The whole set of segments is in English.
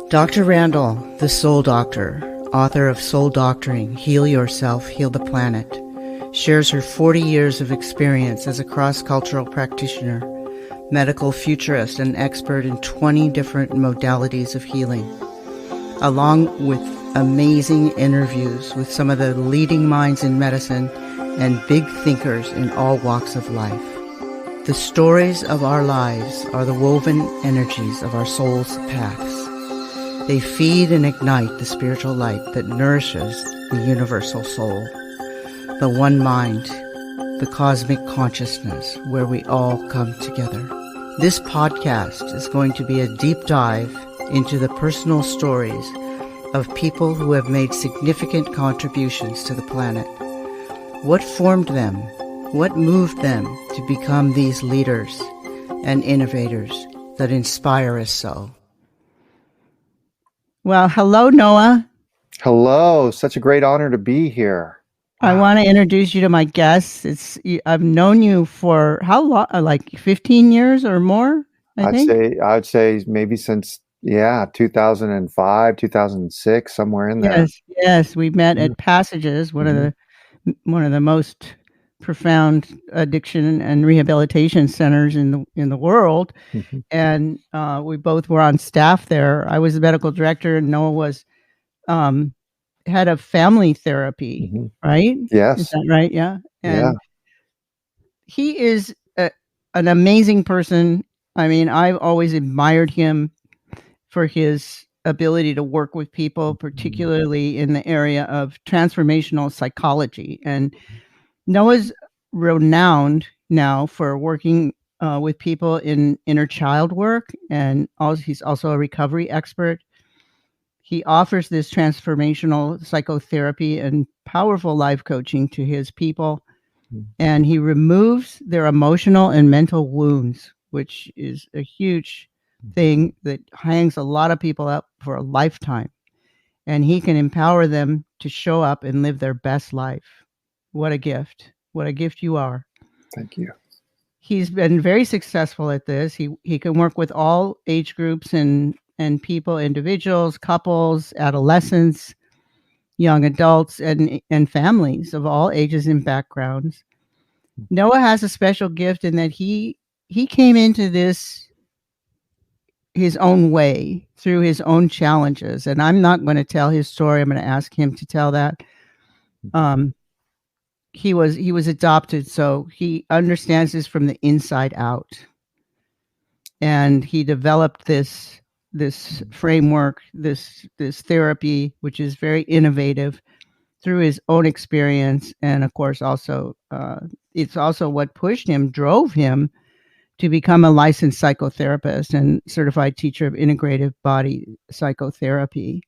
Dr. Randall, the Soul Doctor, author of Soul Doctoring, Heal Yourself, Heal the Planet, shares her 40 years of experience as a cross-cultural practitioner, medical futurist, and expert in 20 different modalities of healing, along with amazing interviews with some of the leading minds in medicine and big thinkers in all walks of life. The stories of our lives are the woven energies of our soul's paths. They feed and ignite the spiritual light that nourishes the universal soul, the one mind, the cosmic consciousness where we all come together. This podcast is going to be a deep dive into the personal stories of people who have made significant contributions to the planet. What formed them? What moved them to become these leaders and innovators that inspire us so? Well, hello, Noah. Hello. Such a great honor to be here. I want to introduce you to my guests. I've known you for how long? Like 15 years or more, I think. I'd say maybe since 2005, 2006, somewhere in there. Yes, we met at Passages, one of the most profound addiction and rehabilitation centers in the world. And we both were on staff there. I was the medical director, and Noah was head of family therapy, right? Yes. Is that right? Yeah. And Yeah. he is an amazing person. I mean, I've always admired him for his ability to work with people, particularly in the area of transformational psychology. And Noah's renowned now for working with people in inner child work, and he's also a recovery expert. He offers this transformational psychotherapy and powerful life coaching to his people, and he removes their emotional and mental wounds, which is a huge thing that hangs a lot of people up for a lifetime. And he can empower them to show up and live their best life. What a gift. What a gift you are. Thank you. He's been very successful at this. He can work with all age groups and people, individuals, couples, adolescents, young adults, and families of all ages and backgrounds. Noah has a special gift in that he came into this his own way through his own challenges. And I'm not going to tell his story. I'm going to ask him to tell that. He was adopted, so he understands this from the inside out. And he developed this framework, this therapy, which is very innovative, through his own experience. And of course, also it's also what drove him to become a licensed psychotherapist and certified teacher of integrative body psychotherapy.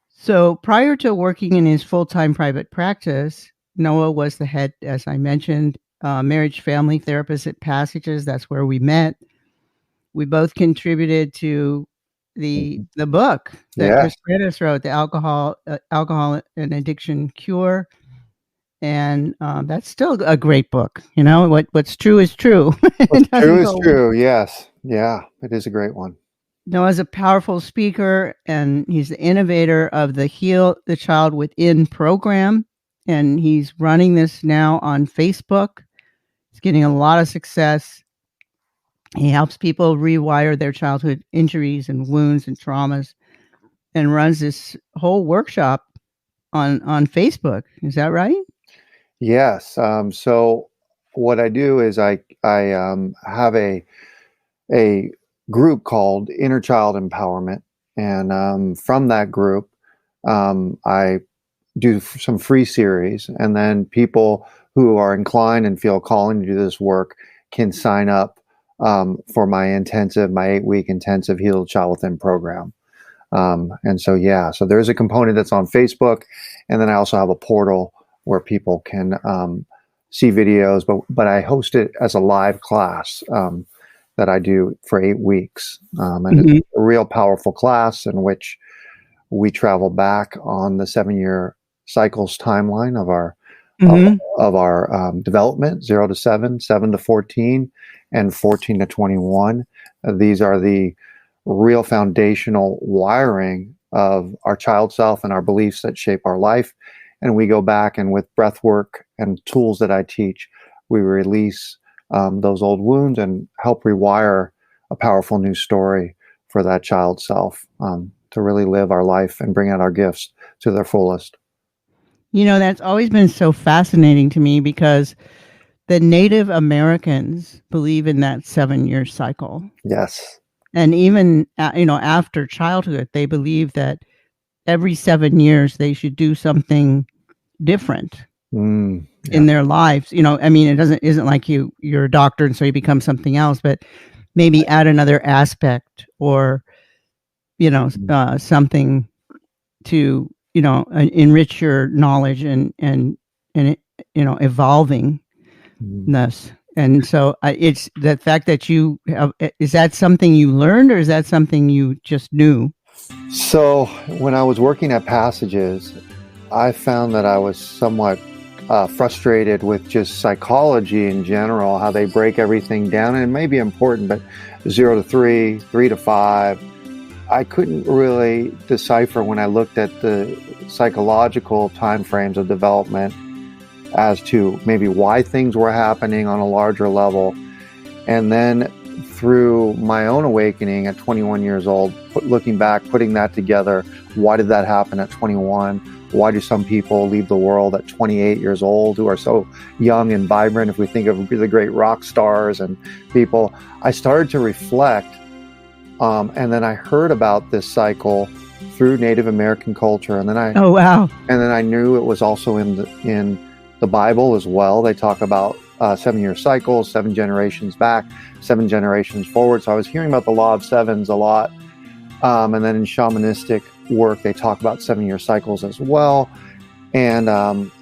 So prior to working in his full-time private practice, Noah was the head, as I mentioned, marriage family therapist at Passages. That's where we met. We both contributed to the book that Chris Freitas wrote, The Alcohol and Addiction Cure. And that's still a great book. You know, what's true is true. What's true is true. Yes. Yeah, it is a great one. Noah's a powerful speaker, and he's the innovator of the Heal the Child Within program. And he's running this now on Facebook. He's getting a lot of success. He helps people rewire their childhood injuries and wounds and traumas, and runs this whole workshop on Facebook. Is that right? Yes. So what I do is I have a group called Inner Child Empowerment, and from that group, I do some free series, and then people who are inclined and feel calling to do this work can sign up for my 8-week intensive Heal the Child Within program. And so there's a component that's on Facebook, and then I also have a portal where people can see videos, but I host it as a live class that I do for 8 weeks. And it's a real powerful class in which we travel back on the 7-year cycles timeline of our development, 0 to 7, 7 to 14, and 14 to 21. These are the real foundational wiring of our child self and our beliefs that shape our life. And we go back, and with breath work and tools that I teach, we release those old wounds and help rewire a powerful new story for that child self, to really live our life and bring out our gifts to their fullest. That's always been so fascinating to me because the Native Americans believe in that 7-year cycle. Yes. And even, after childhood, they believe that every 7 years they should do something different in their lives. It isn't like you're a doctor and so you become something else, but maybe add another aspect or, something to, enrich your knowledge and evolvingness. And so it's the fact that you have, is that something you learned or is that something you just knew? So when I was working at Passages, I found that I was somewhat frustrated with just psychology in general, how they break everything down. And it may be important, but 0 to 3, 3 to 5, I couldn't really decipher when I looked at the psychological timeframes of development as to maybe why things were happening on a larger level. And then through my own awakening at 21 years old, looking back, putting that together, why did that happen at 21? Why do some people leave the world at 28 years old who are so young and vibrant? If we think of the great rock stars and people, I started to reflect. And then I heard about this cycle through Native American culture. And then Oh, wow. And then I knew it was also in the Bible as well. They talk about 7-year cycles, 7 generations back, 7 generations forward. So I was hearing about the law of sevens a lot. And then in shamanistic work, they talk about 7-year cycles as well. And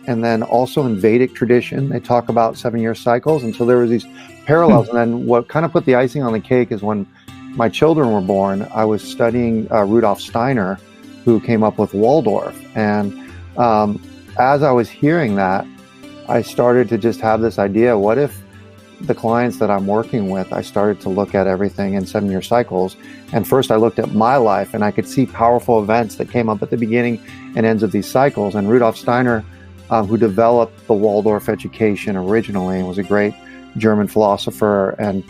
then also in Vedic tradition, they talk about 7-year cycles. And so there were these parallels. And then what kind of put the icing on the cake is when my children were born, I was studying Rudolf Steiner, who came up with Waldorf. And as I was hearing that, I started to just have this idea, what if the clients that I'm working with, I started to look at everything in 7-year cycles. And first I looked at my life and I could see powerful events that came up at the beginning and ends of these cycles. And Rudolf Steiner, who developed the Waldorf education originally and was a great German philosopher and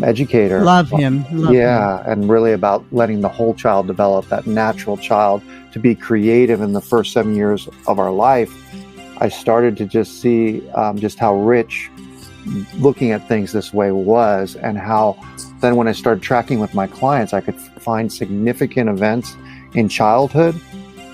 educator. Love him. And really about letting the whole child develop, that natural child to be creative in the first 7 years of our life. I started to just see just how rich looking at things this way was, and how then when I started tracking with my clients, I could find significant events in childhood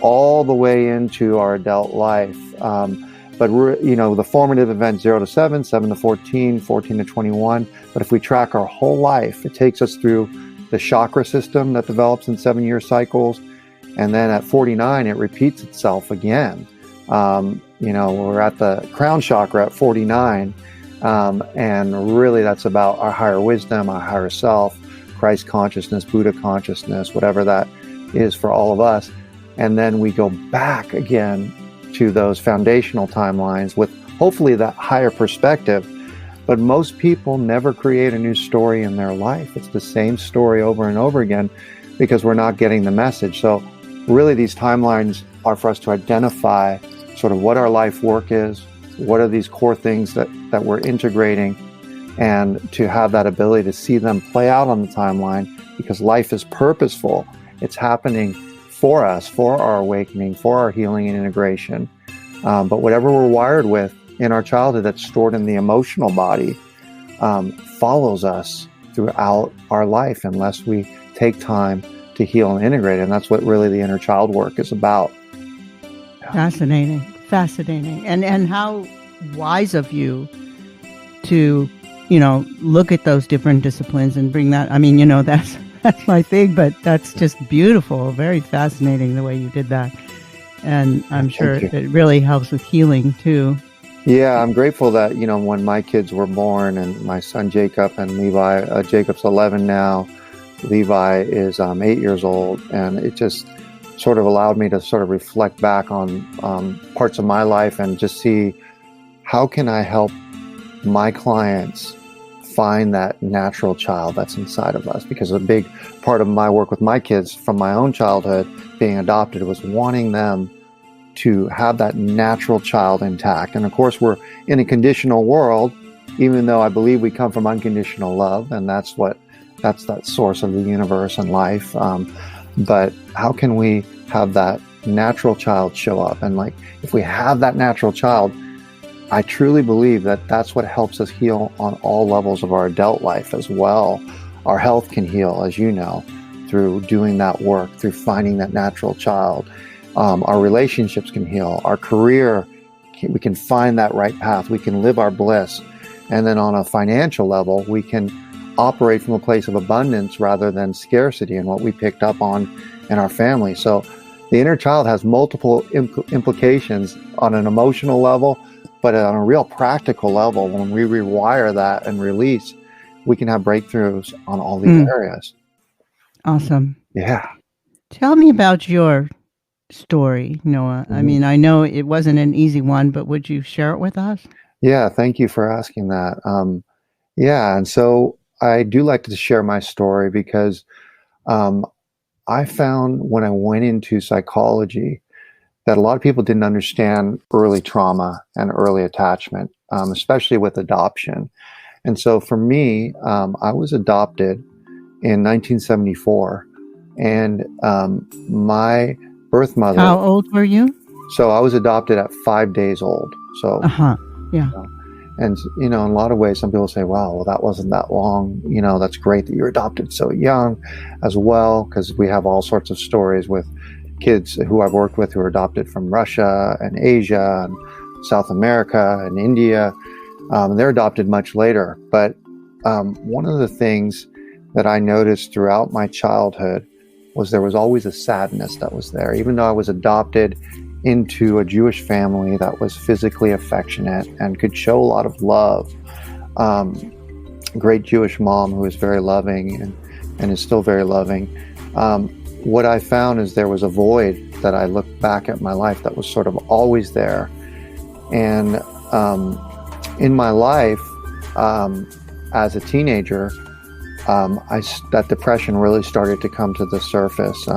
all the way into our adult life. But the formative events 0 to 7, 7 to 14, 14 to 21. But if we track our whole life, it takes us through the chakra system that develops in 7-year cycles. And then at 49, it repeats itself again. We're at the crown chakra at 49. And really that's about our higher wisdom, our higher self, Christ consciousness, Buddha consciousness, whatever that is for all of us. And then we go back again to those foundational timelines with hopefully that higher perspective. But most people never create a new story in their life. It's the same story over and over again because we're not getting the message. So really these timelines are for us to identify sort of what our life work is, what are these core things that we're integrating, and to have that ability to see them play out on the timeline, because life is purposeful. It's happening for us, for our awakening, for our healing and integration. But whatever we're wired with in our childhood that's stored in the emotional body follows us throughout our life unless we take time to heal and integrate. And that's what really the inner child work is about. Fascinating. And how wise of you to, look at those different disciplines and bring that. I mean, that's my thing, but that's just beautiful. Very fascinating the way you did that. And I'm sure it really helps with healing too. Yeah, I'm grateful that, when my kids were born, and my son Jacob and Levi, Jacob's 11 now, Levi is 8 years old, and it just sort of allowed me to sort of reflect back on parts of my life and just see how can I help my clients find that natural child that's inside of us. Because a big part of my work with my kids from my own childhood being adopted was wanting them to have that natural child intact. And of course, we're in a conditional world, even though I believe we come from unconditional love, and that's that source of the universe and life. But how can we have that natural child show up? And like, if we have that natural child, I truly believe that that's what helps us heal on all levels of our adult life as well. Our health can heal, as you know, through doing that work, through finding that natural child. Our relationships can heal. Our career, we can find that right path. We can live our bliss. And then on a financial level, we can operate from a place of abundance rather than scarcity, and what we picked up on in our family. So the inner child has multiple implications on an emotional level, but on a real practical level, when we rewire that and release, we can have breakthroughs on all these areas. Awesome. Yeah. Tell me about your story, Noah. I mean, I know it wasn't an easy one, but would you share it with us? Yeah, thank you for asking that. And so I do like to share my story because I found when I went into psychology that a lot of people didn't understand early trauma and early attachment, especially with adoption. And so for me, I was adopted in 1974, and my birth mother. How old were you? So I was adopted at 5 days old. So, yeah. And, in a lot of ways, some people say, wow, well, that wasn't that long. That's great that you were adopted so young as well, because we have all sorts of stories with kids who I've worked with who are adopted from Russia and Asia and South America and India. They're adopted much later. But one of the things that I noticed throughout my childhood was there was always a sadness that was there. Even though I was adopted into a Jewish family that was physically affectionate and could show a lot of love, great Jewish mom who was very loving and is still very loving. What I found is there was a void that I looked back at my life that was sort of always there. And in my life, as a teenager, that depression really started to come to the surface.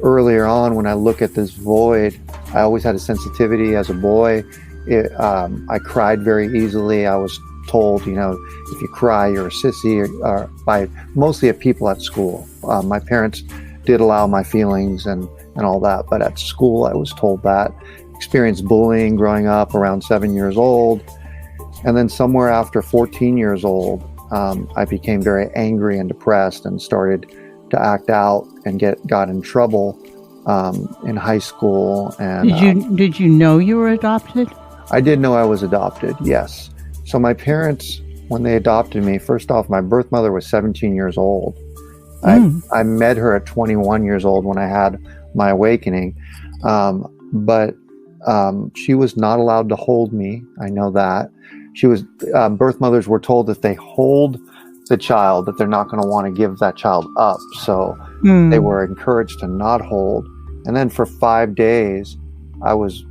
Earlier on, when I look at this void, I always had a sensitivity as a boy. I cried very easily. I was told, if you cry, you're a sissy, or by mostly at people at school. My parents did allow my feelings and all that, but at school I was told that. Experienced bullying growing up around 7 years old. And then somewhere after 14 years old, I became very angry and depressed and started to act out and got in trouble in high school. And did you know you were adopted? I did know I was adopted, yes. So my parents, when they adopted me, first off, my birth mother was 17 years old. I met her at 21 years old when I had my awakening. But she was not allowed to hold me. I know that. Birth mothers were told if they hold the child that they're not going to want to give that child up. So they were encouraged to not hold. And then for 5 days, I was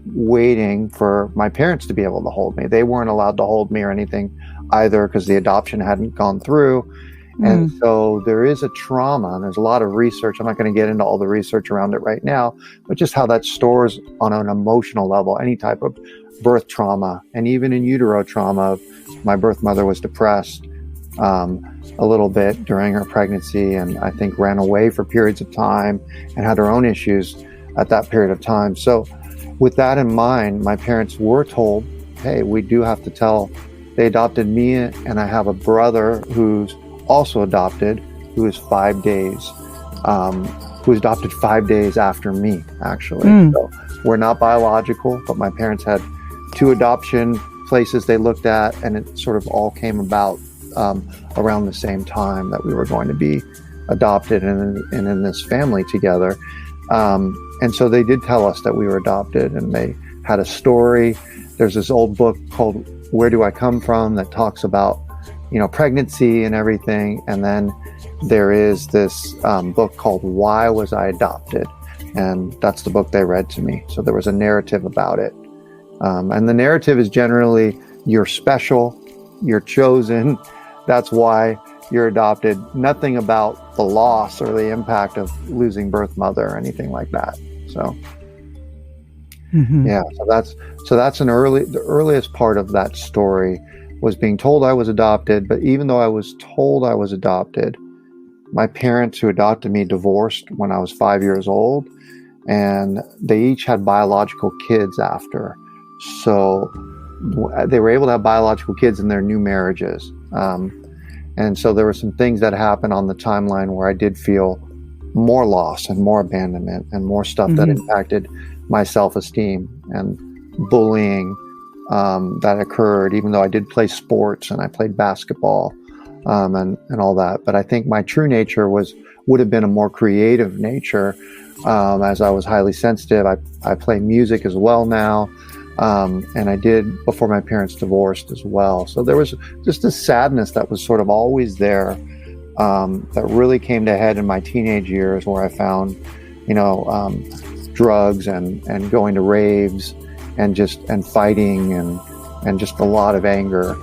waiting for my parents to be able to hold me. They weren't allowed to hold me or anything either because the adoption hadn't gone through. And so there is a trauma, and there's a lot of research. I'm not going to get into all the research around it right now, but just how that stores on an emotional level, any type of birth trauma, and even in utero trauma. My birth mother was depressed a little bit during her pregnancy, and I think ran away for periods of time and had her own issues at that period of time. So with that in mind, my parents were told, hey, we do have to tell. They adopted me, and I have a brother who's also adopted, who is 5 days, who was adopted 5 days after me, actually. So we're not biological, but my parents had 2 adoption places they looked at, and it sort of all came about around the same time that we were going to be adopted and in this family together. And so they did tell us that we were adopted, and they had a story. There's this old book called Where Do I Come From that talks about pregnancy and everything. And then there is this book called Why Was I Adopted? And that's the book they read to me. So there was a narrative about it. And the narrative is generally, you're special, you're chosen, that's why you're adopted. Nothing about the loss or the impact of losing birth mother or anything like that. So yeah, so that's the earliest part of that story was being told I was adopted. But even though I was told I was adopted, my parents who adopted me divorced when I was 5 years old, and they each had biological kids after. So they were able to have biological kids in their new marriages. And so there were some things that happened on the timeline where I did feel more loss and more abandonment and more stuff that impacted my self-esteem and bullying that occurred, even though I did play sports and I played basketball and all that. But I think my true nature would have been a more creative nature, as I was highly sensitive. I play music as well now. And I did before my parents divorced as well. So there was just a sadness that was sort of always there, that really came to head in my teenage years, where I found, drugs and going to raves and fighting and just a lot of anger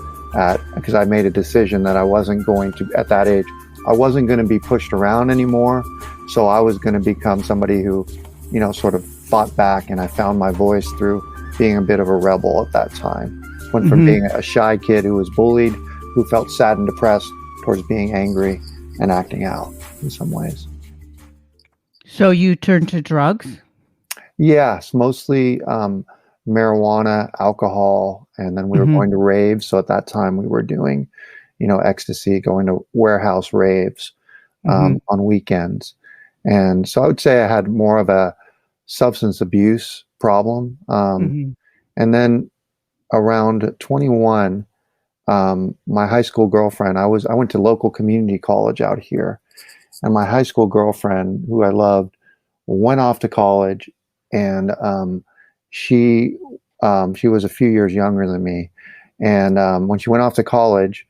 because I made a decision that I wasn't going to, at that age, I wasn't going to be pushed around anymore. So I was going to become somebody who, sort of fought back, and I found my voice through being a bit of a rebel at that time. Went from being a shy kid who was bullied, who felt sad and depressed, towards being angry and acting out in some ways. So you turned to drugs? Yes, mostly marijuana, alcohol, and then we were going to raves. So at that time we were doing, ecstasy, going to warehouse raves on weekends. And so I would say I had more of a substance abuse problem. And then around 21, my high school girlfriend, I went to local community college out here, and my high school girlfriend, who I loved, went off to college, and she was a few years younger than me. And when she went off to college,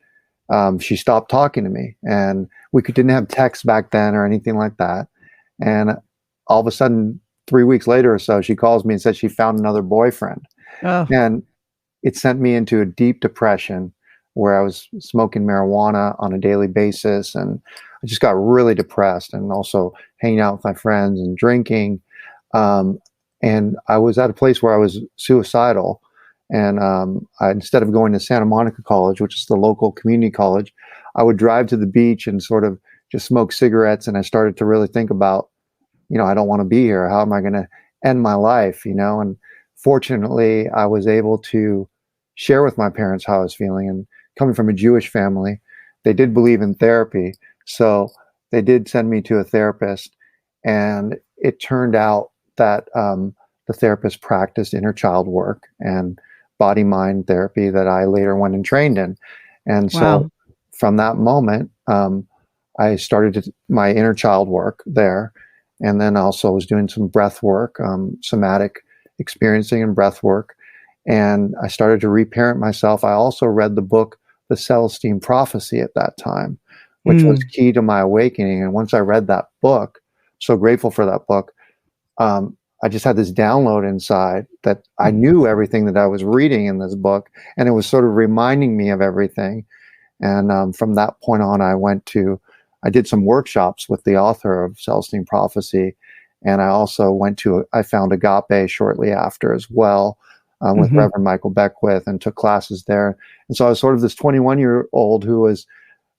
she stopped talking to me, and we didn't have text back then or anything like that. And all of a sudden, 3 weeks later or so, she calls me and says she found another boyfriend. Oh. And it sent me into a deep depression where I was smoking marijuana on a daily basis. And I just got really depressed, and also hanging out with my friends and drinking. And I was at a place where I was suicidal. And instead of going to Santa Monica College, which is the local community college, I would drive to the beach and sort of just smoke cigarettes. And I started to really think about, I don't want to be here. How am I going to end my life? And fortunately, I was able to share with my parents how I was feeling. And coming from a Jewish family, they did believe in therapy. So they did send me to a therapist. And it turned out that the therapist practiced inner child work and body-mind therapy that I later went and trained in. And so from that moment, I started my inner child work there. And then also was doing some breath work, somatic experiencing and breath work. And I started to reparent myself. I also read the book, The Celestine Prophecy, at that time, which was key to my awakening. And once I read that book, so grateful for that book, I just had this download inside that I knew everything that I was reading in this book, and it was sort of reminding me of everything. And from that point on, I did some workshops with the author of Celestine Prophecy, and I also I found Agape shortly after as well, with Reverend Michael Beckwith, and took classes there. And so I was sort of this 21-year-old who was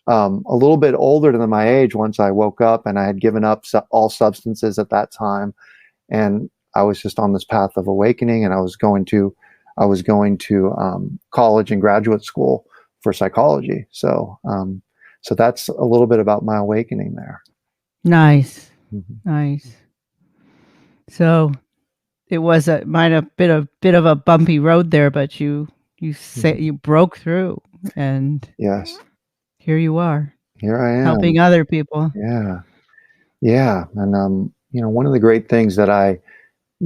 a little bit older than my age once I woke up, and I had given up all substances at that time. And I was just on this path of awakening, and I was going to college and graduate school for psychology. So that's a little bit about my awakening there. Nice. Nice. So it might have been a bit of a bumpy road there, but you broke through, and yes, here you are. Here I am, helping other people. Yeah. And one of the great things that I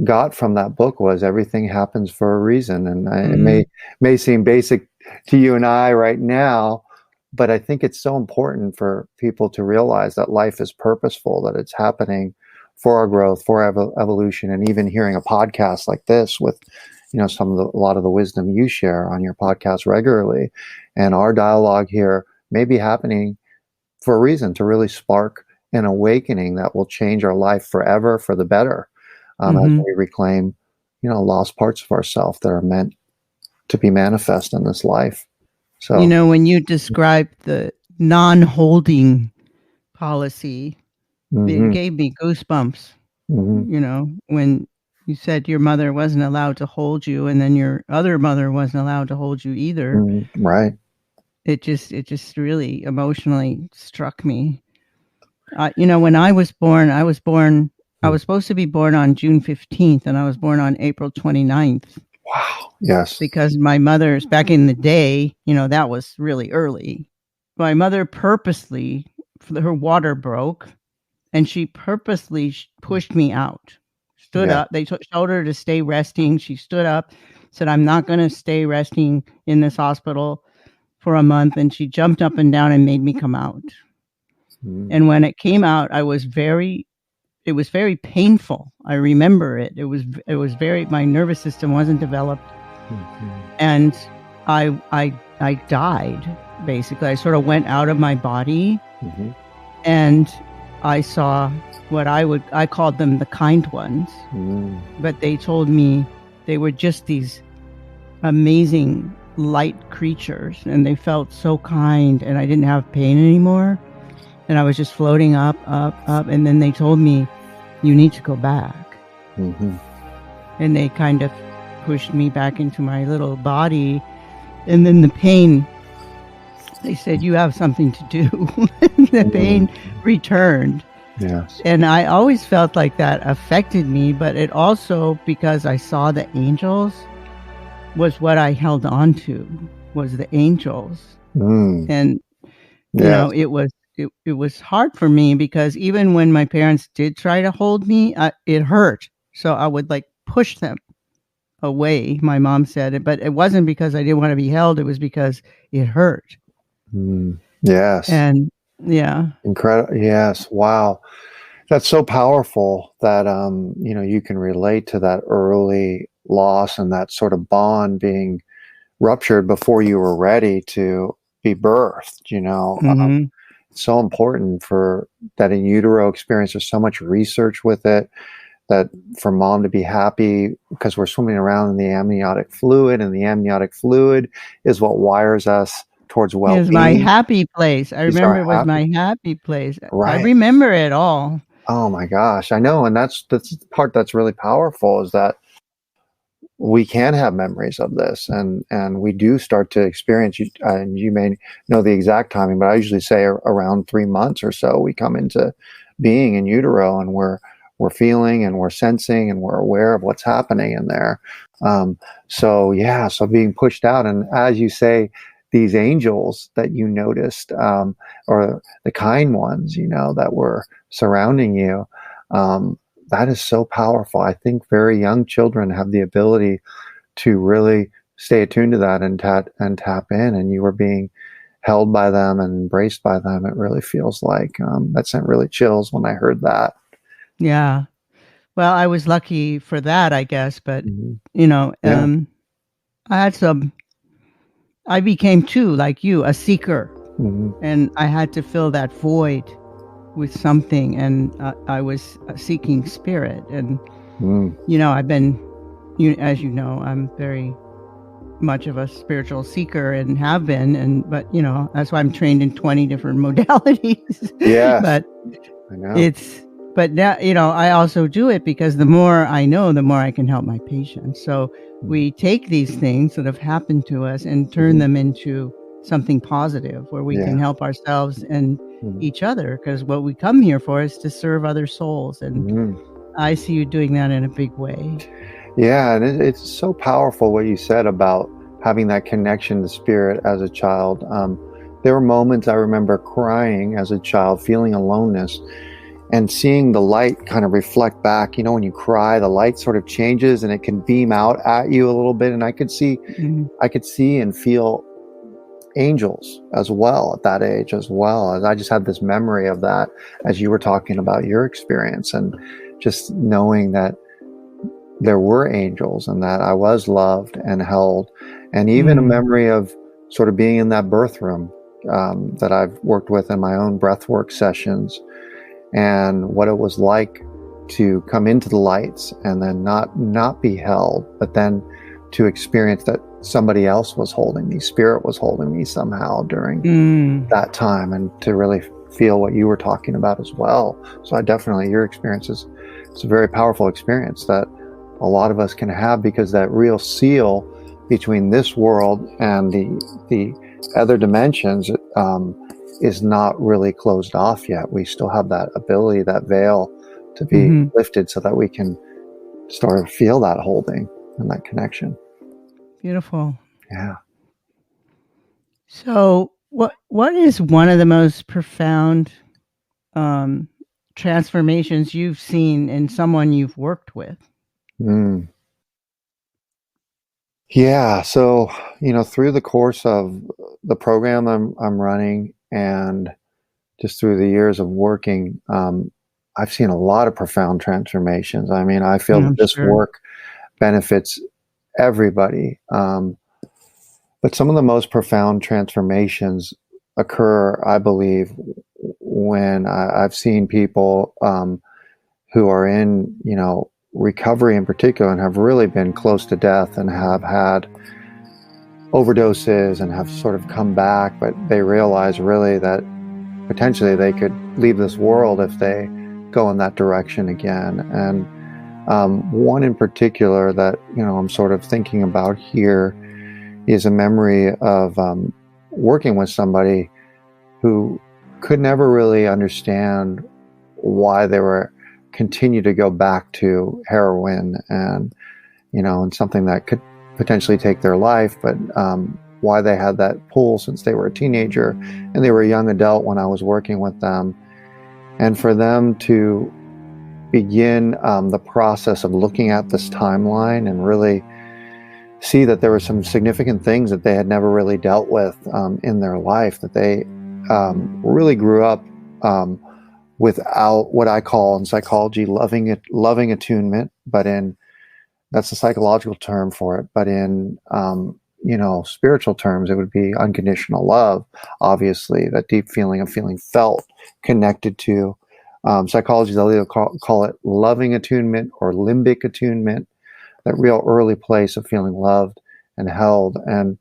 got from that book was everything happens for a reason. And it may seem basic to you and I right now, but I think it's so important for people to realize that life is purposeful, that it's happening for our growth, for our evolution. And even hearing a podcast like this with, a lot of the wisdom you share on your podcast regularly, and our dialogue here may be happening for a reason, to really spark an awakening that will change our life forever for the better, as Hmm. we reclaim, lost parts of ourselves that are meant to be manifest in this life. So, When you described the non-holding policy, it hmm gave me goosebumps. hmm When you said your mother wasn't allowed to hold you, and then your other mother wasn't allowed to hold you either. right. It just really emotionally struck me. When I was born, I was supposed to be born on June 15th, and I was born on April 29th. Wow. Yes. Because my mother's back in the day, that was really early. My mother purposely, her water broke, and she purposely pushed me out. Stood Yeah. up. They told her to stay resting. She stood up, said, "I'm not going to stay resting in this hospital for a month." And she jumped up and down and made me come out. Mm-hmm. And when it came out, it was very painful. I remember it. It was very, my nervous system wasn't developed. And I died, basically. I sort of went out of my body, and I saw what I called them the kind ones, but they told me they were just these amazing light creatures, and they felt so kind, and I didn't have pain anymore, and I was just floating up, and then they told me, "You need to go back." And they kind of pushed me back into my little body, and then the pain, they said, "You have something to do." The pain returned. Yes. And I always felt like that affected me, but it also, because I saw the angels, was what I held on to, was the angels. And Yes. it was hard for me, because even when my parents did try to hold me, it hurt. So I would like push them away. My mom said it, but it wasn't because I didn't want to be held. It was because it hurt. Yes. And yeah. Incredible. Yes. Wow. That's so powerful that, you can relate to that early loss and that sort of bond being ruptured before you were ready to be birthed. Hmm. It's so important for that in utero experience. There's so much research with it, that for mom to be happy, because we're swimming around in the amniotic fluid, and the amniotic fluid is what wires us towards It was my well-being. happy place. I These remember are it was happy. my happy place. I Right. remember it all. Oh my gosh, I know. And that's the part that's really powerful, is that we can have memories of this, and we do start to experience, and you may know the exact timing, but I usually say around 3 months or so, we come into being in utero, and we're feeling, and we're sensing, and we're aware of what's happening in there. So being pushed out, and as you say, these angels that you noticed, or the kind ones, that were surrounding you, that is so powerful. I think very young children have the ability to really stay attuned to that, and tap in, and you were being held by them and embraced by them. It really feels like, that sent really chills when I heard that. Yeah. Well, I was lucky for that, I guess, but Yeah. I had some. I became too, like you, a seeker, hmm and I had to fill that void with something, and I was seeking spirit, and I've been, as you know, I'm very much of a spiritual seeker and have been, but that's why I'm trained in 20 different modalities. Yes, But I know. it's but now, I also do it because the more I know, the more I can help my patients. So we take these things that have happened to us and turn them into something positive, where we can Yeah. help ourselves and Mhm. each other, because what we come here for is to serve other souls. And Mhm. I see you doing that in a big way. Yeah, and it's so powerful what you said about having that connection to spirit as a child. There were moments I remember crying as a child, feeling aloneness, and seeing the light kind of reflect back. When you cry, the light sort of changes, and it can beam out at you a little bit. And Mhm. I could see and feel angels as well at that age as well. And I just had this memory of that as you were talking about your experience, and just knowing that there were angels, and that I was loved and held, and even a Mm. memory of sort of being in that birth room, that I've worked with in my own breathwork sessions, and what it was like to come into the lights and then not be held, but then to experience that somebody else was holding me, spirit was holding me somehow during that time, and to really feel what you were talking about as well. So I definitely, your experience is, it's a very powerful experience that a lot of us can have, because that real seal between this world and the other dimensions is not really closed off yet. We still have that ability, that veil, to be lifted so that we can start to feel that holding and that connection. Beautiful. Yeah. So what is one of the most profound transformations you've seen in someone you've worked with? Yeah. So, through the course of the program I'm running, and just through the years of working, I've seen a lot of profound transformations. I mean, I feel that this work benefits everybody. But some of the most profound transformations occur, I believe, when I've seen people who are in, recovery in particular, and have really been close to death and have had overdoses and have sort of come back, but they realize really that potentially they could leave this world if they go in that direction again. And one in particular that, I'm sort of thinking about here is a memory of working with somebody who could never really understand why they were continue to go back to heroin, and and something that could potentially take their life, but why they had that pull since they were a teenager and they were a young adult when I was working with them. And for them to begin the process of looking at this timeline and really see that there were some significant things that they had never really dealt with in their life, that they really grew up without what I call in psychology loving attunement, but that's the psychological term for it. But in spiritual terms, it would be unconditional love. Obviously, that deep feeling of feeling felt, connected to. Psychology, they'll either call it loving attunement or limbic attunement. That real early place of feeling loved and held, and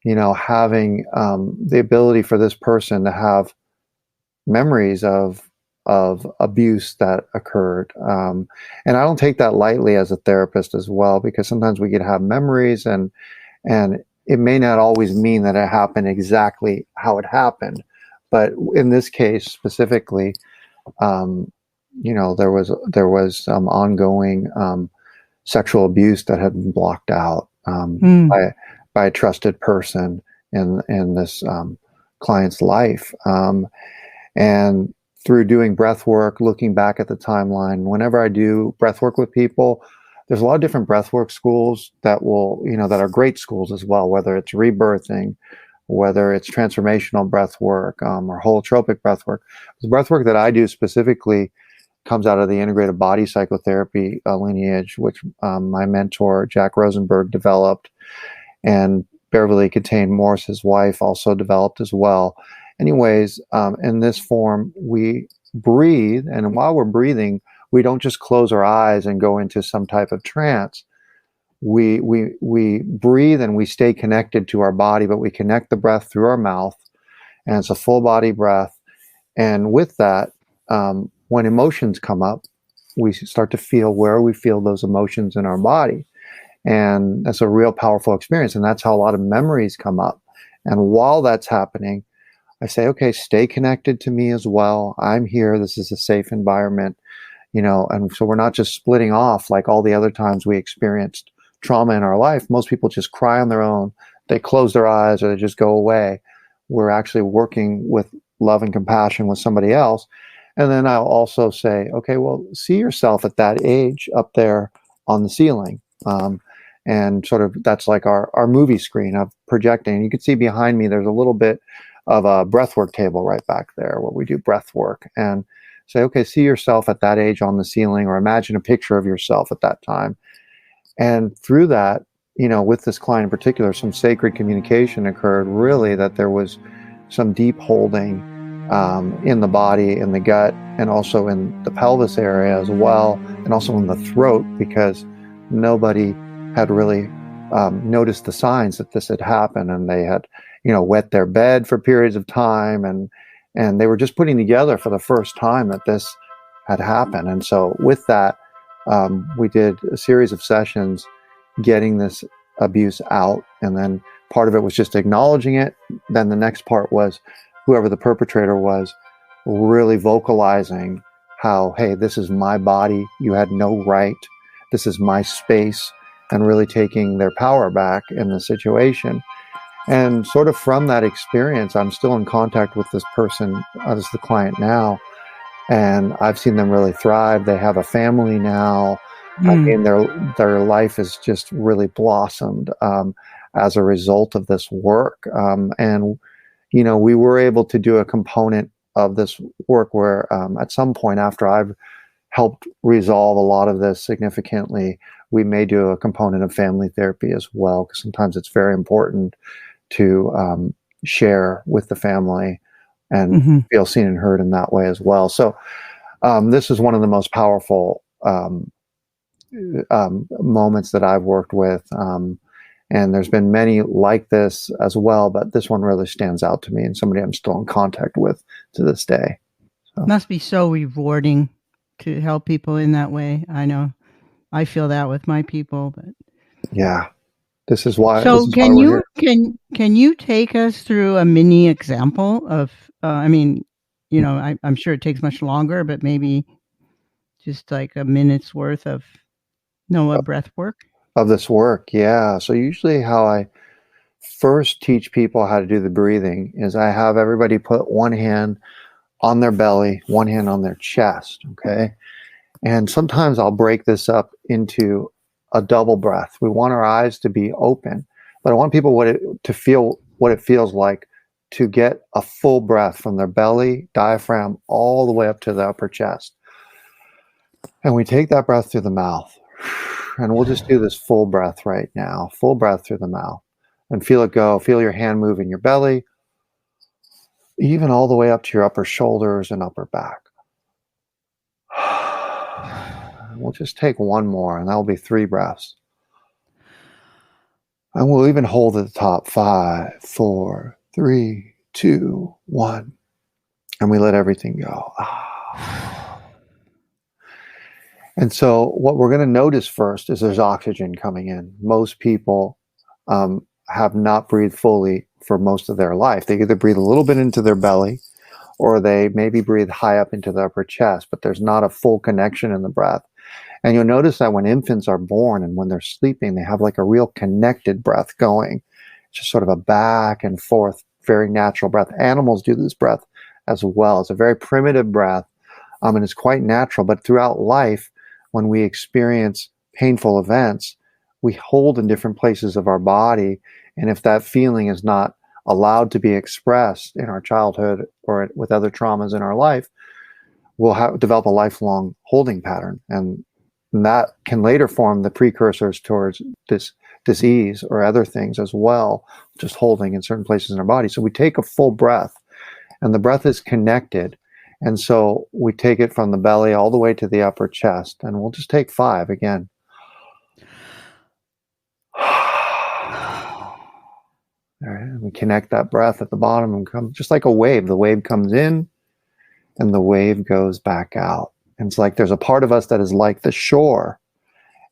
having the ability for this person to have memories of abuse that occurred. And I don't take that lightly as a therapist as well, because sometimes we could have memories, and it may not always mean that it happened exactly how it happened. But in this case specifically, there was ongoing sexual abuse that had been blocked out by a trusted person in this client's life. And through doing breath work, looking back at the timeline, whenever I do breath work with people, there's a lot of different breathwork schools that will, that are great schools as well, whether it's rebirthing, whether it's transformational breath work, or holotropic breath work. The breath work that I do specifically comes out of the integrated body psychotherapy lineage, which my mentor, Jack Rosenberg, developed, and Beverly Catane Morse, his wife, also developed as well. Anyways, in this form, we breathe, and while we're breathing, we don't just close our eyes and go into some type of trance. We breathe and we stay connected to our body, but we connect the breath through our mouth, and it's a full body breath. And with that, when emotions come up, we start to feel where we feel those emotions in our body. And that's a real powerful experience. And that's how a lot of memories come up. And while that's happening, I say, okay, stay connected to me as well. I'm here. This is a safe environment, and so we're not just splitting off like all the other times we experienced trauma in our life. Most people just cry on their own. They close their eyes or they just go away. We're actually working with love and compassion with somebody else. And then I'll also say, okay, well, see yourself at that age up there on the ceiling. And sort of that's like our movie screen of projecting. You can see behind me, there's a little bit of a breathwork table right back there where we do breath work, and say, okay, see yourself at that age on the ceiling, or imagine a picture of yourself at that time. And through that, with this client in particular, some sacred communication occurred, really, that there was some deep holding in the body, in the gut, and also in the pelvis area as well, and also in the throat, because nobody had really noticed the signs that this had happened, and they had, wet their bed for periods of time, and they were just putting together for the first time that this had happened. And so with that, we did a series of sessions getting this abuse out, and then part of it was just acknowledging it. Then the next part was whoever the perpetrator was really vocalizing how, hey, this is my body, you had no right, this is my space, and really taking their power back in the situation. And sort of from that experience, I'm still in contact with this person as the client now, and I've seen them really thrive. They have a family now. I mean, their life has just really blossomed as a result of this work. And we were able to do a component of this work where at some point after I've helped resolve a lot of this significantly, we may do a component of family therapy as well, because sometimes it's very important to share with the family and feel seen and heard in that way as well. So this is one of the most powerful moments that I've worked with. And there's been many like this as well, but this one really stands out to me, and somebody I'm still in contact with to this day. So. Must be so rewarding to help people in that way. I know I feel that with my people, but yeah, this is why. So can you take us through a mini example of? I'm sure it takes much longer, but maybe just like a minute's worth of Noah breath work. Of this work, yeah. So usually how I first teach people how to do the breathing is I have everybody put one hand on their belly, one hand on their chest, okay? And sometimes I'll break this up into a double breath. We want our eyes to be open, but I want people to feel what it feels like to get a full breath from their belly, diaphragm, all the way up to the upper chest. And we take that breath through the mouth. And we'll just do this full breath right now. Full breath through the mouth. And feel it go. Feel your hand move in your belly, even all the way up to your upper shoulders and upper back. We'll just take one more, and that'll be 3 breaths. And we'll even hold at the top. 5, 4, 3, 2, 1. And we let everything go. And so what we're going to notice first is there's oxygen coming in. Most people have not breathed fully for most of their life. They either breathe a little bit into their belly, or they maybe breathe high up into the upper chest, but there's not a full connection in the breath. And you'll notice that when infants are born and when they're sleeping, they have like a real connected breath going. It's just sort of a back and forth, very natural breath. Animals do this breath as well. It's a very primitive breath, and it's quite natural. But throughout life, when we experience painful events, we hold in different places of our body. And if that feeling is not allowed to be expressed in our childhood or with other traumas in our life, we'll develop a lifelong holding pattern. And that can later form the precursors towards this disease or other things as well, just holding in certain places in our body. So we take a full breath, and the breath is connected. And so we take it from the belly all the way to the upper chest, and we'll just take 5 again. All right, we connect that breath at the bottom and come just like a wave. The wave comes in and the wave goes back out. And it's like there's a part of us that is like the shore,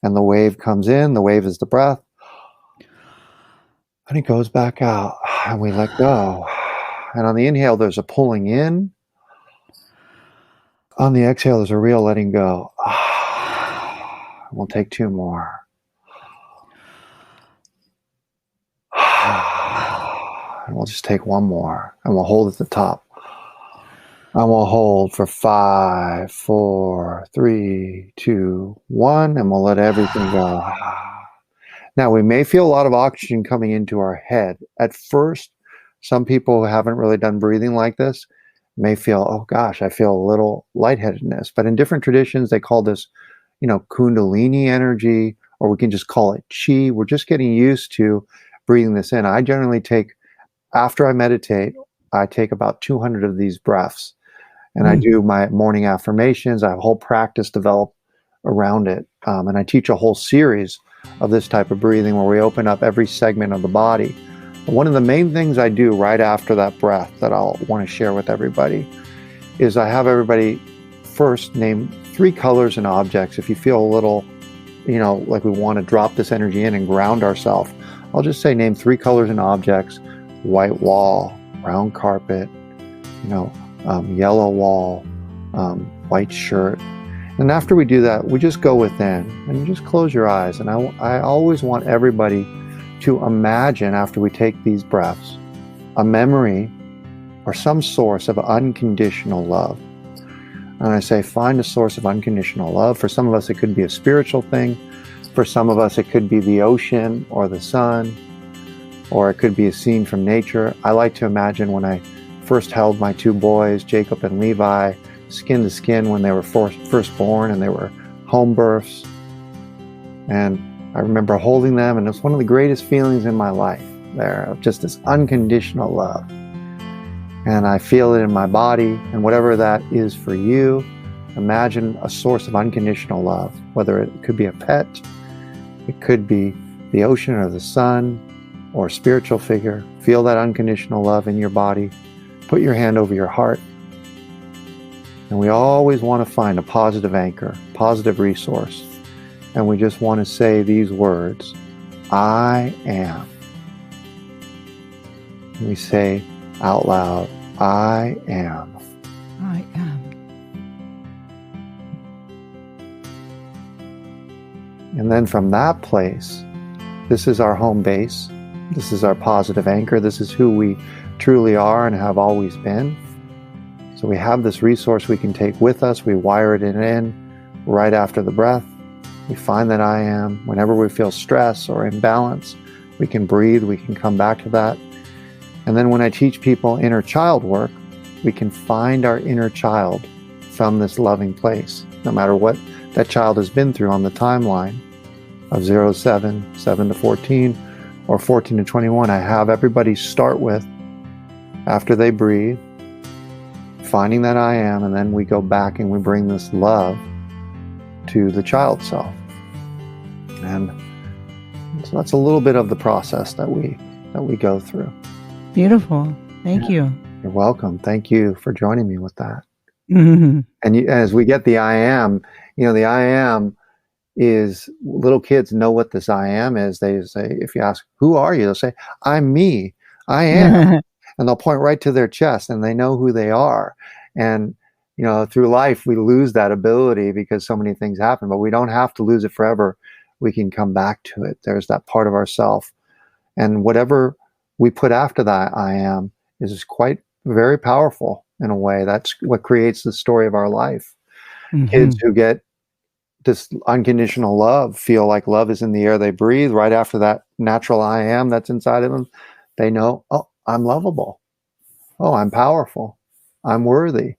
and the wave comes in, the wave is the breath, and it goes back out, and we let go. And on the inhale, there's a pulling in. On the exhale, there's a real letting go. We'll take 2 more. And we'll just take 1 more, and we'll hold at the top. And we'll hold for 5, 4, 3, 2, 1, and we'll let everything go. Now, we may feel a lot of oxygen coming into our head. At first, some people who haven't really done breathing like this may feel, oh gosh, I feel a little lightheadedness. But in different traditions, they call this, Kundalini energy, or we can just call it chi. We're just getting used to breathing this in. I generally take, after I meditate, I take about 200 of these breaths, and I do my morning affirmations. I have a whole practice developed around it. And I teach a whole series of this type of breathing where we open up every segment of the body. One of the main things I do right after that breath that I'll want to share with everybody is I have everybody first name 3 colors and objects. If you feel a little, like we want to drop this energy in and ground ourselves, I'll just say name 3 colors and objects: white wall, brown carpet, yellow wall, white shirt. And after we do that, we just go within and you just close your eyes. And I always want everybody to imagine, after we take these breaths, a memory or some source of unconditional love. And I say, find a source of unconditional love. For some of us, it could be a spiritual thing. For some of us, it could be the ocean or the sun, or it could be a scene from nature. I like to imagine when I first held my 2 boys, Jacob and Levi, skin to skin when they were first born and they were home births. And I remember holding them, and it's one of the greatest feelings in my life there, of just this unconditional love. And I feel it in my body, and whatever that is for you, imagine a source of unconditional love, whether it could be a pet, it could be the ocean or the sun, or a spiritual figure. Feel that unconditional love in your body. Put your hand over your heart. And we always want to find a positive anchor, positive resource. And we just want to say these words: I am. And we say out loud, I am. I am. And then from that place, this is our home base. This is our positive anchor. This is who we truly are and have always been. So we have this resource we can take with us. We wire it in right after the breath. We find that I am. Whenever we feel stress or imbalance, we can breathe. We can come back to that. And then when I teach people inner child work, we can find our inner child from this loving place, no matter what that child has been through on the timeline of 0 to 7, 7 to 14, or 14 to 21. I have everybody start with, after they breathe, finding that I am, and then we go back and we bring this love to the child self. And so that's a little bit of the process that we go through. Beautiful. Thank you. You're welcome. Thank you for joining me with that. Mm-hmm. And as we get the I am, the I am is, little kids know what this I am is. They say, if you ask, who are you? They'll say, I'm me. I am. And they'll point right to their chest, and they know who they are. And, through life, we lose that ability because so many things happen, but we don't have to lose it forever. We can come back to it. There's that part of ourself. And whatever we put after that I am is quite very powerful in a way. That's what creates the story of our life. Mm-hmm. Kids who get this unconditional love feel like love is in the air they breathe. Right after that natural I am that's inside of them, they know, oh, I'm lovable. Oh, I'm powerful. I'm worthy.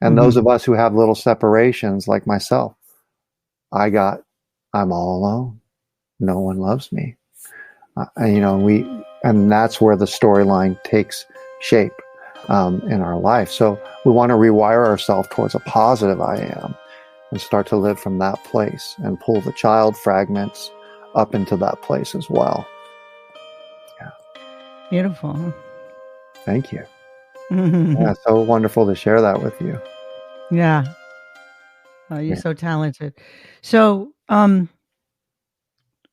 And those of us who have little separations, like myself, I'm all alone. No one loves me. And that's where the storyline takes shape in our life. So we want to rewire ourselves towards a positive I am and start to live from that place and pull the child fragments up into that place as well. Yeah. Beautiful. Thank you. Yeah, so wonderful to share that with you. Yeah. Oh, you're so talented. So,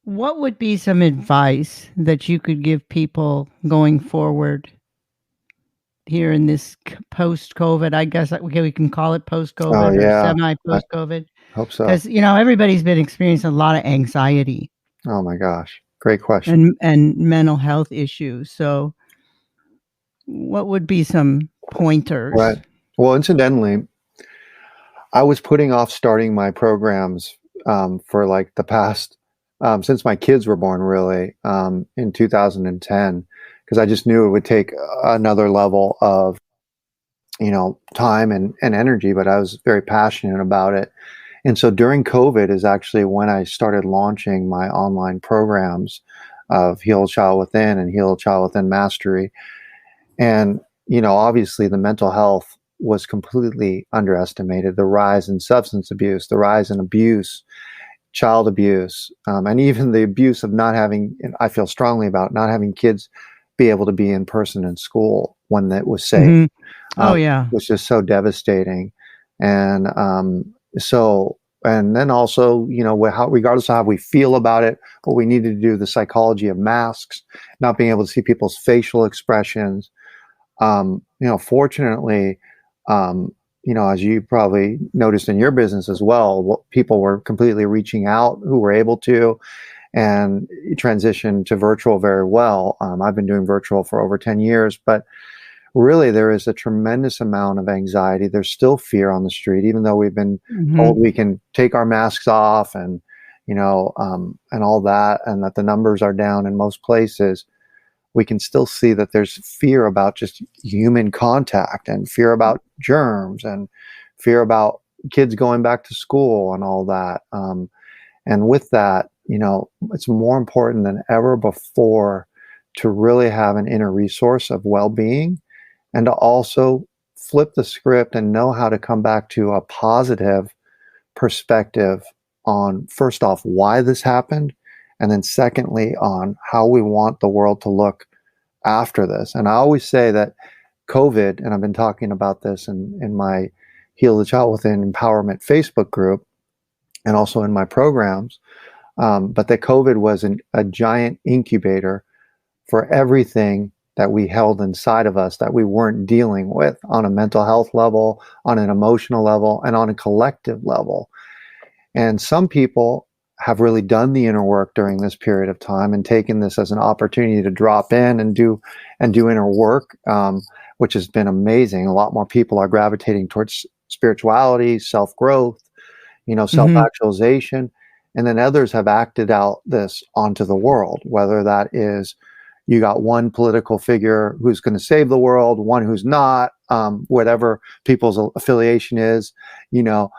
what would be some advice that you could give people going forward here in this post-COVID? I guess we can call it post-COVID or semi-post-COVID. Hope so. Because, everybody's been experiencing a lot of anxiety. Oh my gosh. Great question. And mental health issues. So what would be some pointers? Right. Well, incidentally, I was putting off starting my programs for like the past, since my kids were born, really, in 2010, because I just knew it would take another level of, time and energy, but I was very passionate about it. And so during COVID is actually when I started launching my online programs of Heal a Child Within and Heal a Child Within Mastery. And obviously the mental health was completely underestimated. The rise in substance abuse, the rise in abuse, child abuse, and even the abuse of not having, and I feel strongly about not having kids be able to be in person in school when that was safe, Hmm. Oh, yeah. was just so devastating. And and then also, regardless of how we feel about it, what we needed to do, the psychology of masks, not being able to see people's facial expressions. Fortunately, as you probably noticed in your business as well, people were completely reaching out who were able to, and transitioned to virtual very well. I've been doing virtual for over 10 years, but really there is a tremendous amount of anxiety. There's still fear on the street, even though we've been Hmm. told we can take our masks off and, and all that, and that the numbers are down in most places. We can still see that there's fear about just human contact, and fear about germs, and fear about kids going back to school and all that. And with that, it's more important than ever before to really have an inner resource of well-being, and to also flip the script and know how to come back to a positive perspective on, first off, why this happened, and then secondly, on how we want the world to look after this. And I always say that COVID, and I've been talking about this in my Heal the Child Within Empowerment Facebook group, and also in my programs, but that COVID was a giant incubator for everything that we held inside of us that we weren't dealing with on a mental health level, on an emotional level, and on a collective level. And some people have really done the inner work during this period of time and taken this as an opportunity to drop in and do inner work, which has been amazing. A lot more people are gravitating towards spirituality, self-growth, Hmm. self-actualization. And then others have acted out this onto the world, whether that is you got one political figure who's going to save the world, one who's not, whatever people's affiliation is, you know,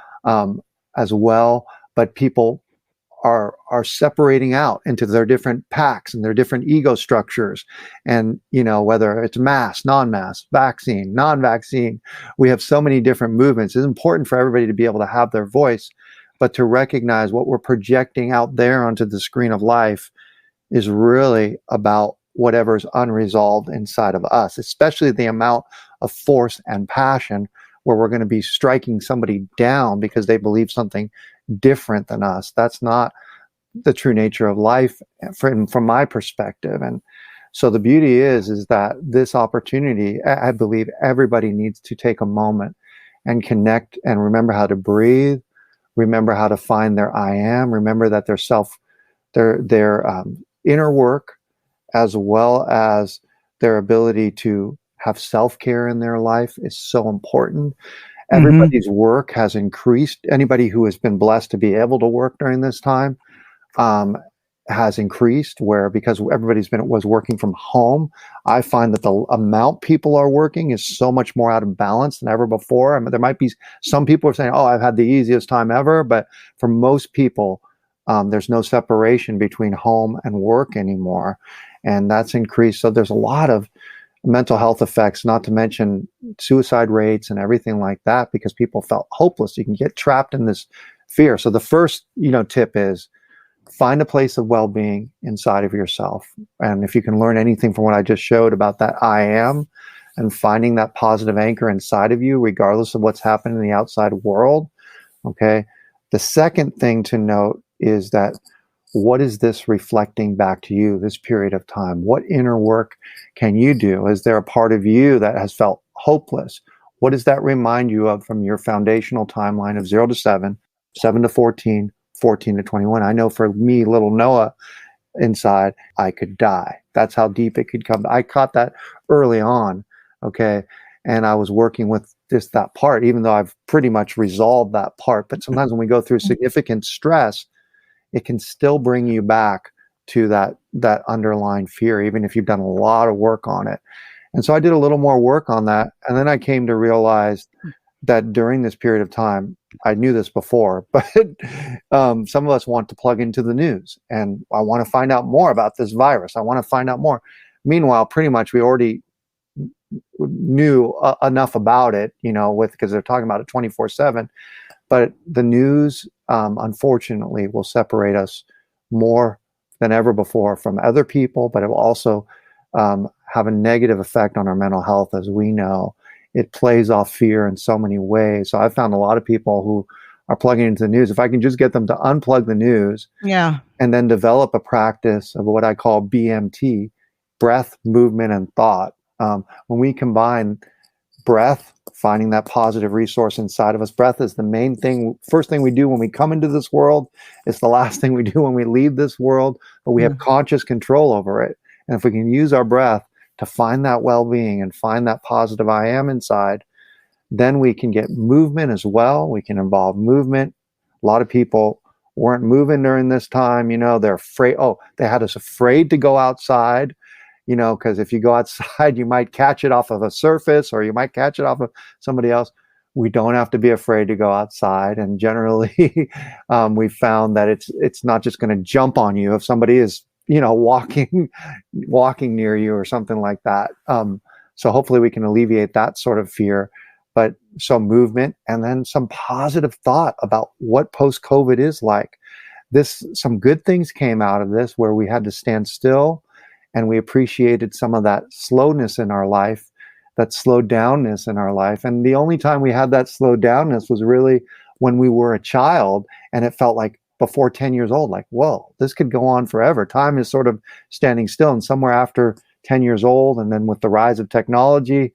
as well. But people are separating out into their different packs and their different ego structures, and whether it's mask, non-mask, vaccine, non-vaccine, we have so many different movements. It's important for everybody to be able to have their voice, but to recognize what we're projecting out there onto the screen of life is really about whatever's unresolved inside of us, especially the amount of force and passion where we're going to be striking somebody down because they believe something different than us. That's not the true nature of life from my perspective. And so the beauty is that this opportunity, I believe everybody needs to take a moment and connect and remember how to breathe, remember how to find their I am, remember that their inner work, as well as their ability to have self-care in their life, is so important. Hmm. Everybody's work has increased. Anybody who has been blessed to be able to work during this time um, has increased, where because everybody's was working from home, I find that the amount people are working is so much more out of balance than ever before. I mean, there might be some people are saying, "Oh, I've had the easiest time ever," but for most people, there's no separation between home and work anymore, and that's increased. So there's a lot of mental health effects, not to mention suicide rates and everything like that, because people felt hopeless. You can get trapped in this fear. So the first, tip is find a place of well-being inside of yourself. And if you can learn anything from what I just showed about that I am, and finding that positive anchor inside of you, regardless of what's happening in the outside world. Okay. The second thing to note is that what is this reflecting back to you this period of time? What inner work can you do? Is there a part of you that has felt hopeless? What does that remind you of from your foundational timeline of 0 to 7, 7 to 14, 14 to 21? I know for me, little Noah inside, I could die. That's how deep it could come. I caught that early on. Okay. And I was working with just that part, even though I've pretty much resolved that part. But sometimes when we go through significant stress, it can still bring you back to that underlying fear, even if you've done a lot of work on it. And so I did a little more work on that. And then I came to realize that during this period of time, I knew this before, but some of us want to plug into the news, and I want to find out more about this virus. I want to find out more. Meanwhile, pretty much we already knew enough about it, because they're talking about it 24/7. But the news, unfortunately, will separate us more than ever before from other people, but it will also have a negative effect on our mental health. As we know, it plays off fear in so many ways. So I've found a lot of people who are plugging into the news. If I can just get them to unplug the news, Yeah. and then develop a practice of what I call BMT, breath, movement, and thought. When we combine breath, finding that positive resource inside of us. Breath is the main thing, first thing we do when we come into this world. It's the last thing we do when we leave this world, but we have conscious control over it. And if we can use our breath to find that well-being and find that positive I am inside, then we can get movement as well. We can involve movement. A lot of people weren't moving during this time. They're afraid. Oh, they had us afraid to go outside, because if you go outside, you might catch it off of a surface or you might catch it off of somebody else. We don't have to be afraid to go outside. And generally, we found that it's not just going to jump on you if somebody is, walking near you or something like that. So hopefully we can alleviate that sort of fear. But some movement and then some positive thought about what post-COVID is like. Some good things came out of this where we had to stand still and we appreciated some of that slowness in our life, that slowed downness in our life. And the only time we had that slowed downness was really when we were a child, and it felt like before 10 years old, like, whoa, this could go on forever. Time is sort of standing still. And somewhere after 10 years old, and then with the rise of technology,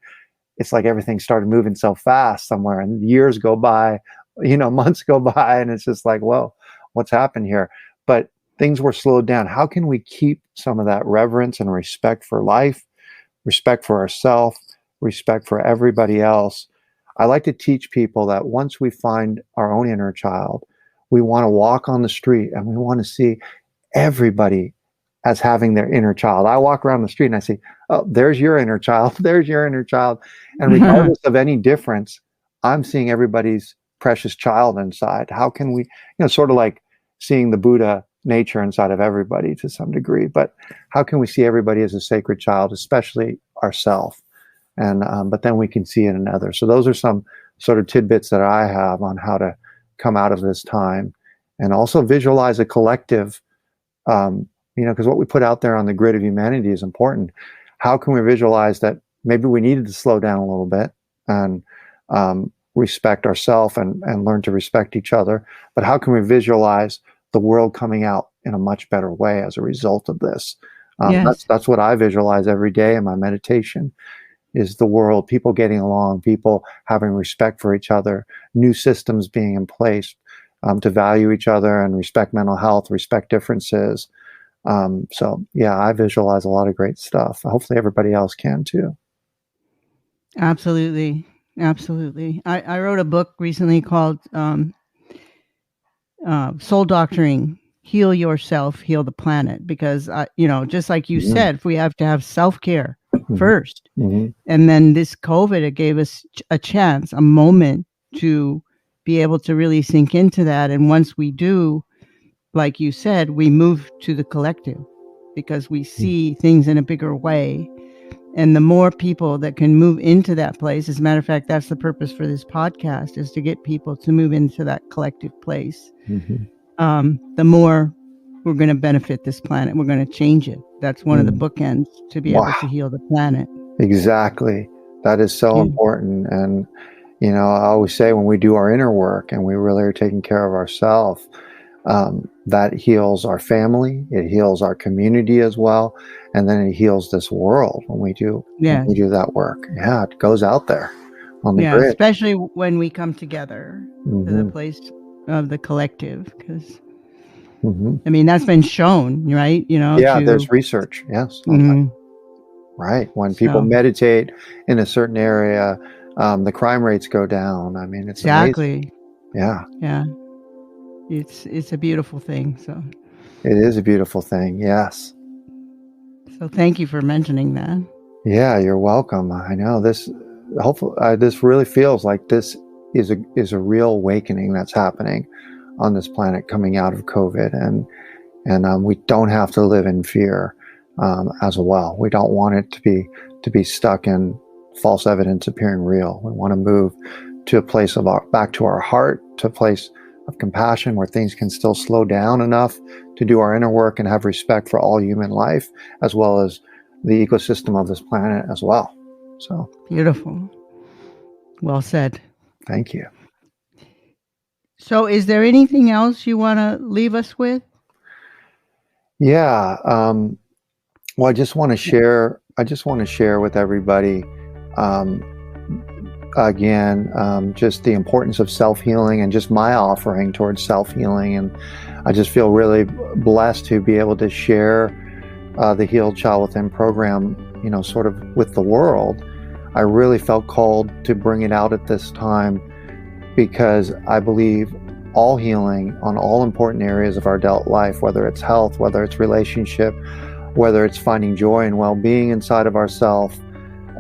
it's like everything started moving so fast somewhere, and years go by, months go by, and it's just like, whoa, what's happened here? But things were slowed down. How can we keep some of that reverence and respect for life, respect for ourselves, respect for everybody else? I like to teach people that once we find our own inner child, we want to walk on the street and we want to see everybody as having their inner child. I walk around the street and I say, oh, there's your inner child. There's your inner child. And regardless of any difference, I'm seeing everybody's precious child inside. How can we, sort of like seeing the Buddha nature inside of everybody to some degree, but how can we see everybody as a sacred child, especially ourselves? And, but then we can see it in others. So those are some sort of tidbits that I have on how to come out of this time and also visualize a collective, because what we put out there on the grid of humanity is important. How can we visualize that maybe we needed to slow down a little bit and respect ourselves and learn to respect each other? But how can we visualize the world coming out in a much better way as a result of this? Yes. That's what I visualize every day in my meditation, is the world, people getting along, people having respect for each other, new systems being in place to value each other and respect mental health, respect differences. So yeah, I visualize a lot of great stuff. Hopefully everybody else can too. Absolutely. Absolutely. I wrote a book recently called Soul Doctoring, Heal Yourself, Heal the Planet, because, just like you said, we have to have self-care first. And then this COVID, it gave us a chance, a moment to be able to really sink into that. And once we do, like you said, we move to the collective because we see things in a bigger way. And the more people that can move into that place, as a matter of fact, that's the purpose for this podcast, is to get people to move into that collective place. The more we're going to benefit this planet, we're going to change it. That's one of the bookends, to be able to heal the planet. Exactly. That is so important. And, I always say when we do our inner work and we really are taking care of ourselves, that heals our family, it heals our community as well, and then it heals this world when we do that work. Yeah, it goes out there on the grid. Especially when we come together to the place of the collective, because I mean that's been shown, right? There's research. Yes, right. When people meditate in a certain area, the crime rates go down. I mean, it's amazing. Yeah. It's a beautiful thing. So it is a beautiful thing. Yes. So thank you for mentioning that. Yeah, you're welcome. I know this. Hopefully, this really feels like this is a real awakening that's happening on this planet coming out of COVID, and we don't have to live in fear as well. We don't want it to be stuck in false evidence appearing real. We want to move to a place of back to our heart, to a place of compassion where things can still slow down enough to do our inner work and have respect for all human life, as well as the ecosystem of this planet as well. So beautiful. Well said. thank you. So is there anything else you want to leave us with? Yeah. Well, I just want to share with everybody, again, just the importance of self-healing and just my offering towards self-healing. And I just feel really blessed to be able to share the Healed Child Within program, sort of with the world. I really felt called to bring it out at this time because I believe all healing on all important areas of our adult life, whether it's health, whether it's relationship, whether it's finding joy and well-being inside of ourselves,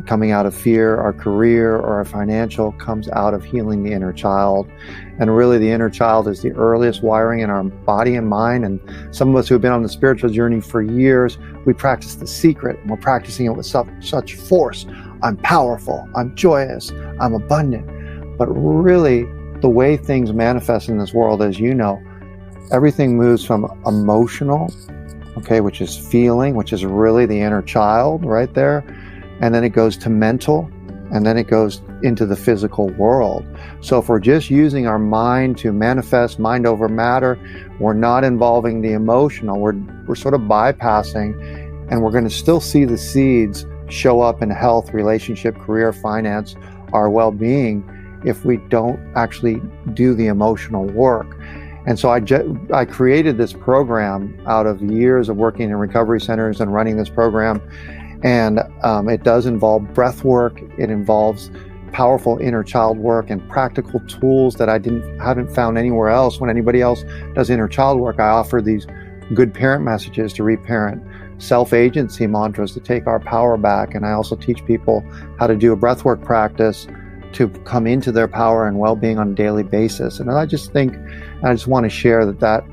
coming out of fear, our career, or our financial, comes out of healing the inner child. And really, the inner child is the earliest wiring in our body and mind. And some of us who have been on the spiritual journey for years, we practice the secret, and we're practicing it with such force. I'm powerful, I'm joyous, I'm abundant. But really, the way things manifest in this world, as you know, everything moves from emotional, okay, which is feeling, which is really the inner child right there. And then it goes to mental, and then it goes into the physical world. So if we're just using our mind to manifest mind over matter, we're not involving the emotional, we're sort of bypassing, and we're going to still see the seeds show up in health, relationship, career, finance, our well-being, if we don't actually do the emotional work. And so I created this program out of years of working in recovery centers and running this program. And it does involve breath work. It involves powerful inner child work and practical tools that I haven't found anywhere else. When anybody else does inner child work, I offer these good parent messages to reparent, self-agency mantras to take our power back. And I also teach people how to do a breathwork practice to come into their power and well-being on a daily basis. And I just want to share that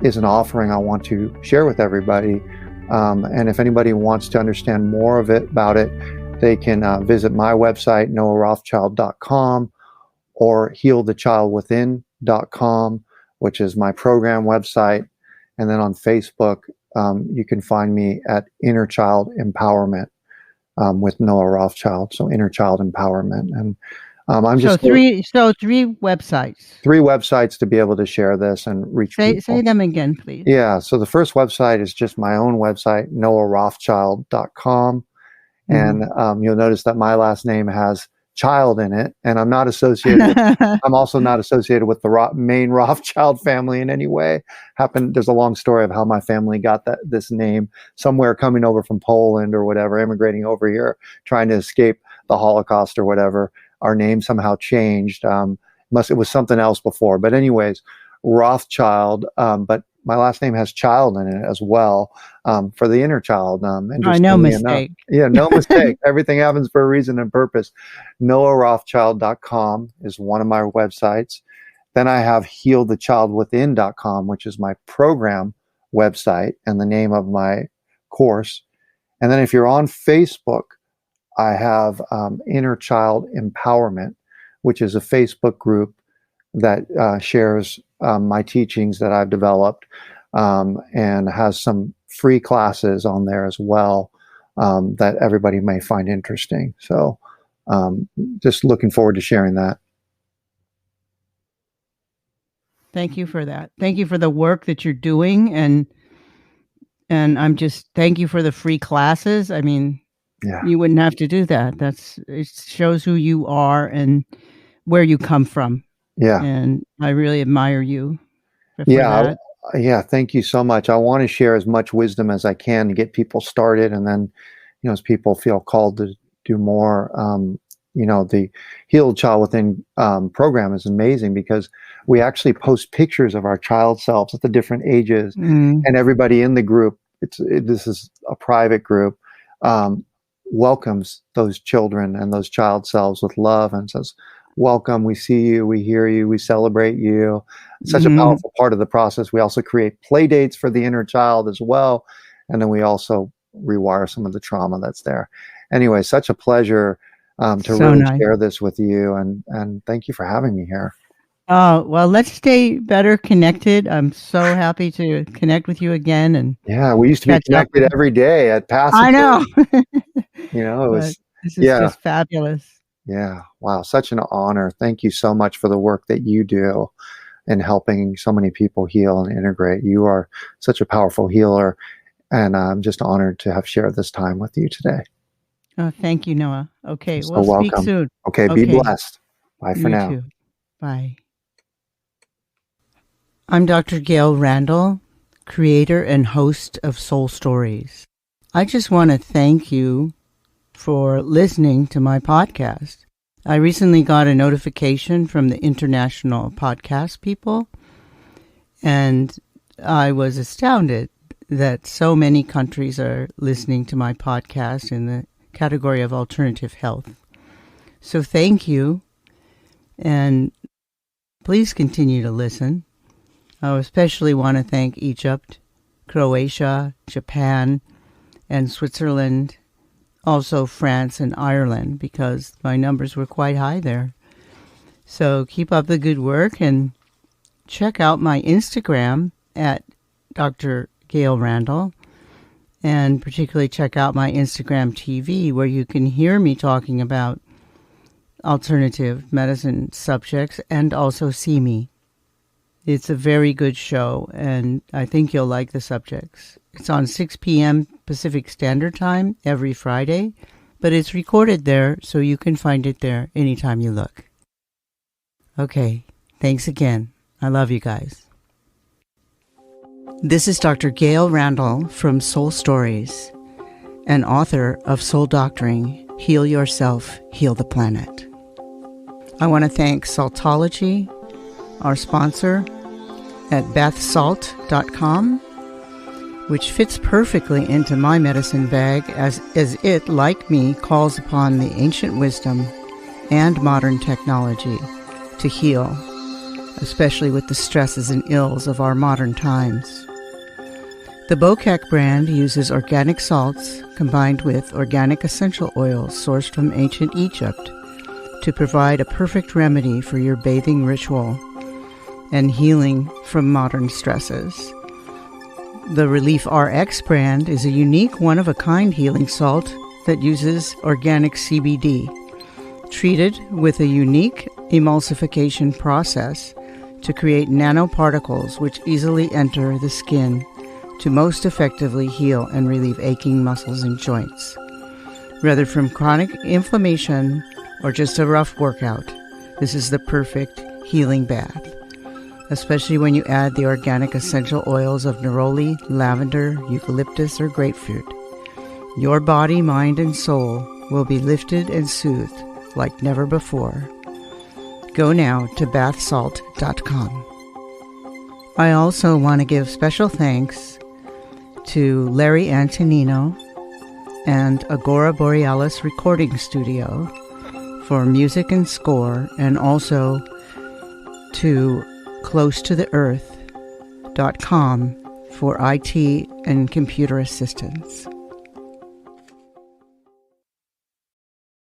is an offering I want to share with everybody. And if anybody wants to understand more about it, they can visit my website, noahrothschild.com, or healthechildwithin.com, which is my program website. And then on Facebook, you can find me at Inner Child Empowerment with Noah Rothschild. So Inner Child Empowerment. And I'm just three websites. 3 websites to be able to share this and reach people. Say them again, please. Yeah. So the first website is just my own website, noahrothschild.com. And you'll notice that my last name has child in it, and I'm not associated. I'm also not associated with the main Rothschild family in any way. There's a long story of how my family got this name, somewhere coming over from Poland or whatever, immigrating over here, trying to escape the Holocaust or whatever. Our name somehow changed. It was something else before, but anyways, Rothschild. But my last name has child in it as well, for the inner child. No mistake. Yeah, no mistake. Everything happens for a reason and purpose. NoahRothschild.com is one of my websites. Then I have HealTheChildWithin.com, which is my program website and the name of my course. And then if you're on Facebook, I have Inner Child Empowerment, which is a Facebook group that shares my teachings that I've developed, and has some free classes on there as well, that everybody may find interesting. So just looking forward to sharing that. Thank you for that. Thank you for the work that you're doing. And thank you for the free classes. I mean, yeah. You wouldn't have to do that. It shows who you are and where you come from. Yeah. And I really admire you for that. Yeah. Thank you so much. I want to share as much wisdom as I can to get people started. And then, as people feel called to do more, the Healed Child Within program is amazing because we actually post pictures of our child selves at the different ages, and everybody in the group, this is a private group, welcomes those children and those child selves with love and says, welcome, we see you, we hear you, we celebrate you. It's such a powerful part of the process. We also create play dates for the inner child as well. And then we also rewire some of the trauma that's there. Anyway, such a pleasure to So really nice. share this with you. And thank you for having me here. Oh, well, let's stay better connected. I'm so happy to connect with you again and Yeah, we used to be catch up connected with you. every day at I passages. know. It But was, this is yeah, just fabulous. yeah. Wow, such an honor. Thank you so much for the work that you do in helping so many people heal and integrate. You are such a powerful healer, and I'm just honored to have shared this time with you today. Oh, thank you, Noah. Okay, You're so we'll speak welcome. soon. Okay, be Okay, blessed. Bye for you now. too. Bye. I'm Dr. Gail Randall, creator and host of Soul Stories. I just want to thank you for listening to my podcast. I recently got a notification from the International Podcast People, and I was astounded that so many countries are listening to my podcast in the category of alternative health. So thank you, and please continue to listen. I especially want to thank Egypt, Croatia, Japan, and Switzerland, also France and Ireland, because my numbers were quite high there. So keep up the good work and check out my Instagram at Dr. Gail Randall, and particularly check out my Instagram TV, where you can hear me talking about alternative medicine subjects and also see me. It's a very good show, and I think you'll like the subjects. It's on 6 p.m. Pacific Standard Time every Friday, but it's recorded there, so you can find it there anytime you look. Okay, thanks again. I love you guys. This is Dr. Gail Randall from Soul Stories, and author of Soul Doctoring, Heal Yourself, Heal the Planet. I want to thank Saltology, our sponsor, at bathsalt.com, which fits perfectly into my medicine bag as it, like me, calls upon the ancient wisdom and modern technology to heal, especially with the stresses and ills of our modern times. The Bokek brand uses organic salts combined with organic essential oils sourced from ancient Egypt to provide a perfect remedy for your bathing ritual and healing from modern stresses. The Relief RX brand is a unique one-of-a-kind healing salt that uses organic CBD, treated with a unique emulsification process to create nanoparticles which easily enter the skin to most effectively heal and relieve aching muscles and joints. Whether from chronic inflammation or just a rough workout, this is the perfect healing bath, especially when you add the organic essential oils of neroli, lavender, eucalyptus, or grapefruit. Your body, mind, and soul will be lifted and soothed like never before. Go now to bathsalt.com. I also want to give special thanks to Larry Antonino and Agora Borealis Recording Studio for music and score, and also to closetotheearth.com for IT and computer assistance.